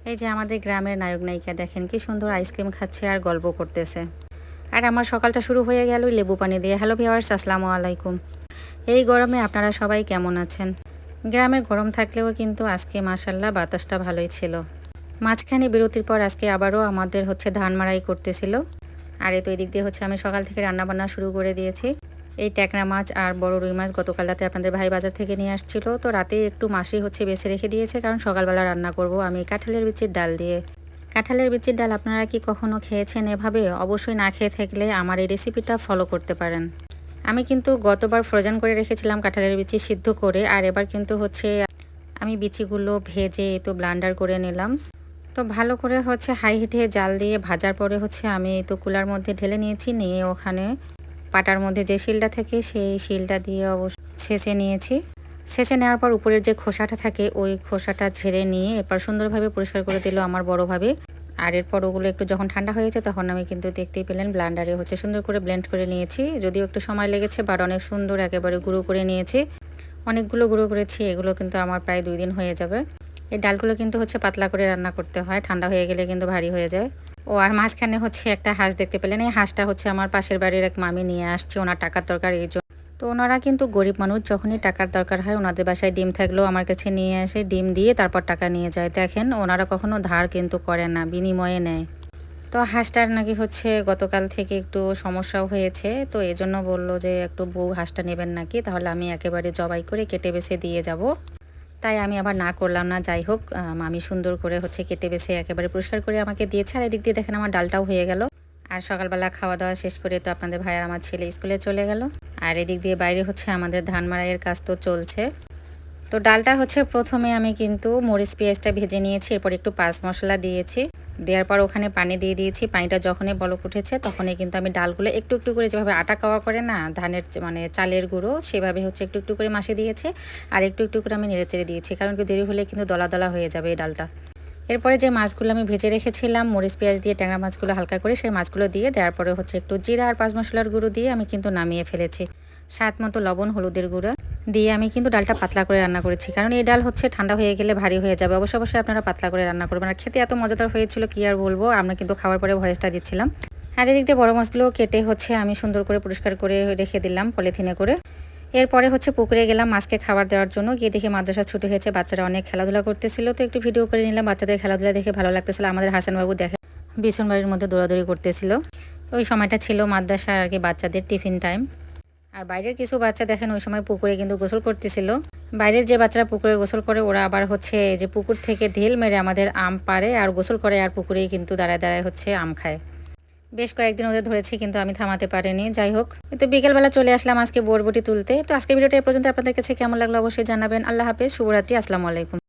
এই যে আমাদের গ্রামের নায়ক নায়িকা দেখেন কি সুন্দর আইসক্রিম খাচ্ছে আর গল্প করতেছে। আর আমার সকালটা শুরু হয়ে গেল লেবু পানি দিয়ে। হ্যালো ভিউয়ার্স, আসসালামু আলাইকুম। এই গরমে আপনারা সবাই কেমন আছেন? গ্রামে গরম থাকলেও কিন্তু আজকে মাশাল্লাহ বাতাসটা ভালোই ছিল। মাঝখানে বিরতির পর আজকে আবারও আমাদের ধান মাড়াই করতেছিল। আর এই তো এদিক দিয়ে আমি সকাল থেকে রান্নাবান্না শুরু করে দিয়েছি। এই ট্যাকরা মাছ আর বড় রুই মাছ গতকাল রাতে আপনাদের ভাই বাজার থেকে নিয়ে আসছিল, তো রাতে একটু মাসি বেছে রেখে দিয়েছে, কারণ সকালবেলা রান্না করব আমি কাঁঠালের বিচির ডাল দিয়ে। কাঁঠালের বিচির ডাল আপনারা কি কখনো খেয়েছেন এভাবে? অবশ্যই না খেয়ে থাকলে আমার এই রেসিপিটা ফলো করতে পারেন। আমি কিন্তু গতবার ফ্রোজেন করে রেখেছিলাম কাঁঠালের বিচি সিদ্ধ করে, আর এবার কিন্তু আমি বিচিগুলো ভেজে তো ব্লান্ডার করে নিলাম। তো ভালো করে হাই হিটে জাল দিয়ে ভাজার পরে আমি তো কুলার মধ্যে ঢেলে নিয়েছি, নিয়ে ওখানে পাটার মধ্যে যে শিলটা থাকে সেই শিলটা দিয়ে ছেঁচে নিয়েছি। ছেঁচে নেওয়ার পর উপরের যে খোসাটা থাকে ওই খোসাটা ঝেড়ে নিয়ে এরপর সুন্দরভাবে পরিষ্কার করে দিল আমার বড় ভাবে। আর এরপর ওগুলো একটু যখন ঠান্ডা হয়েছে তখন আমি কিন্তু দেখতেই পেলেন ব্লান্ডারে সুন্দর করে ব্লেন্ড করে নিয়েছি। যদিও একটু সময় লেগেছে, বাট অনেক সুন্দর একেবারে গুঁড়ো করে নিয়েছি। অনেকগুলো গুঁড়ো করেছি, এগুলো কিন্তু আমার প্রায় 2 দিন হয়ে যাবে। এই ডালগুলো কিন্তু পাতলা করে রান্না করতে হয়, ঠান্ডা হয়ে গেলে কিন্তু ভারী হয়ে যায়। ও আর মাঝখানে একটা হাঁস দেখতে পেলেন, এই হাঁসটা আমার পাশের বাড়ির এক মামি নিয়ে আসছে, ওনার টাকার দরকার এই জন্য। তো ওনারা কিন্তু গরিব মানুষ, যখনই টাকার দরকার হয় ওনাদের বাসায় ডিম থাকলেও আমার কাছে নিয়ে আসে, ডিম দিয়ে তারপর টাকা নিয়ে যায়। দেখেন ওনারা কখনো ধার কিন্তু করে না, বিনিময়ে নেয়। তো হাঁসটার নাকি গতকাল থেকে একটু সমস্যাও হয়েছে, তো এই জন্য বললো যে একটু বউ হাঁসটা নেবেন নাকি, তাহলে আমি একেবারে জবাই করে কেটে বেছে দিয়ে যাব। তাই আমি আবার না করলাম না। যাই হোক, মামি সুন্দর করে কেটে বেছে একেবারে পরিষ্কার করে আমাকে দিয়েছে। আর এদিক দিয়ে দেখেন আমার ডালটাও হয়ে গেল। আর সকালবেলা খাওয়া দাওয়া শেষ করে তো আপনাদের ভাই আর আমার ছেলে স্কুলে চলে গেল। আর এদিক দিয়ে বাইরে আমাদের ধান মাড়াইয়ের কাজ তো চলছে। তো ডালটা প্রথমে আমি কিন্তু মরিচ পেঁয়াজটা ভেজে নিয়েছি, এরপর একটু পাঁচ মশলা দিয়েছি। দেওয়ার পর ওখানে পানি দিয়ে দিয়েছি। পানিটা যখনই বলক উঠেছে তখনই কিন্তু আমি ডালগুলো একটু একটু করে, যেভাবে আটা খাওয়া করে না ধানের চালের গুঁড়ো, সেভাবে একটু একটু করে মাসে দিয়েছে। আর একটু একটু করে আমি নেড়েচেড়ে দিয়েছি, কারণ কি দেরি হলে কিন্তু দলা দলা হয়ে যাবে এই ডালটা। এরপরে যে মাছগুলো আমি ভেজে রেখেছিলাম মরিচ পেঁয়াজ দিয়ে, ট্যাংরা মাছগুলো হালকা করে সেই মাছগুলো দিয়ে দেওয়ার পরে একটু জিরা আর পাঁচ মশলার গুঁড়ো দিয়ে আমি কিন্তু নামিয়ে ফেলেছি। স্বাদ মতো লবণ, হলুদের গুঁড়ো দিয়ে আমি কিন্তু ডালটা পাতলা করে রান্না করেছি, কারণ এই ডাল ঠান্ডা হয়ে গেলে ভারী হয়ে যাবে। অবশ্যই আপনারা পাতলা করে রান্না করবেন। আর খেতে এত মজাদার হয়েছিল কি আর বলবো, আমরা কিন্তু খাওয়ার পরে ভয়েসটা দিচ্ছিলাম। আর এদিক দিয়ে বড় মাছগুলো কেটে আমি সুন্দর করে পরিষ্কার করে রেখে দিলাম পলিথিনে করে। এরপরে পুকুরে গেলাম মাছকে খাবার দেওয়ার জন্য। গিয়ে দেখে মাদ্রাসা ছুটি হয়েছে, বাচ্চারা অনেক খেলাধুলা করতেছিল, তো একটু ভিডিও করে নিলাম। বাচ্চাদের খেলাধুলা দেখে ভালো লাগতেছিল। আমাদের হাসানবাবু দেখে বিছন বাড়ির মধ্যে দৌড়াদৌড়ি করতেছিল। ওই সময়টা ছিল মাদ্রাসার আর কি বাচ্চাদের টিফিন টাইম। আর বাইরের কিছু বাচ্চা দেখেন ওই সময় পুকুরে কিন্তু গোসল করতেছিল। বাইরের যে বাচ্চারা পুকুরে গোসল করে ওরা আবার যে পুকুর থেকে ঢেল মেরে আমাদের আম পাড়ে আর গোসল করে, আর পুকুরেই কিন্তু দাঁড়ায় দাঁড়ায় আম খায়। বেশ কয়েকদিন ওদের ধরেছি, কিন্তু আমি থামাতে পারিনি। যাই হোক, তো বিকেলবেলা চলে আসলাম আজকে বরবটি তুলতে। তো আজকে ভিডিওটা এ পর্যন্ত। আপনাদের কাছে কেমন লাগলো অবশ্যই জানাবেন। আল্লাহ হাফেজ, শুভরাত্রি, আসসালামু আলাইকুম।